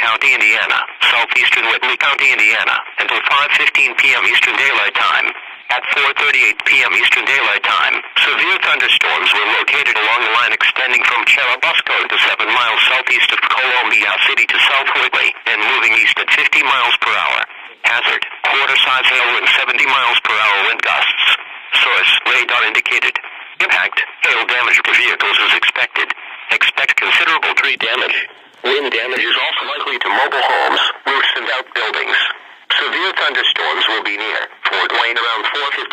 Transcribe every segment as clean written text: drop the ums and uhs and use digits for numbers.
County, Indiana, southeastern Whitley County, Indiana, until 5:15 p.m. Eastern Daylight Time. At 4:38 p.m. Eastern Daylight Time, severe thunderstorms were located along the line extending from Churubusco to 7 miles southeast of Columbia City to South Whitley, and moving east at 50 miles per hour. Hazard, quarter-size hail and 70 miles per hour wind gusts. Source, radar indicated. Impact, hail damage to vehicles is expected. Expect considerable tree damage. Wind damage is also likely to mobile homes, roofs, and outbuildings. Severe thunderstorms will be near Fort Wayne around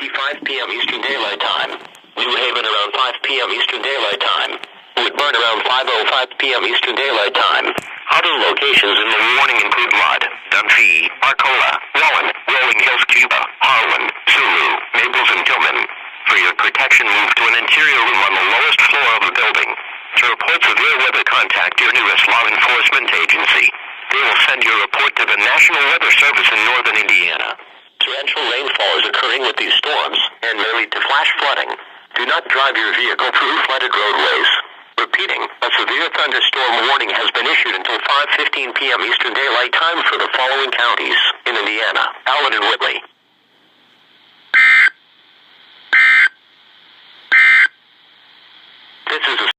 4:55 p.m. Eastern Daylight Time. New Haven around 5 p.m. Eastern Daylight Time. Woodburn around 5:05 p.m. Eastern Daylight Time. Other locations in the warning include Mud, Dunphy, Arcola, Rowan, Rolling Hills, Cuba, Harlan, Zulu, Maples, and Tillman. For your protection, move to an interior room on the lowest floor of the building. To report severe weather, contact your nearest law enforcement agency. They will send your report to the National Weather Service in northern Indiana. Torrential rainfall is occurring with these storms and may lead to flash flooding. Do not drive your vehicle through flooded roadways. Repeating, a severe thunderstorm warning has been issued until 5:15 p.m. Eastern Daylight Time for the following counties in Indiana: Allen and Whitley. This is a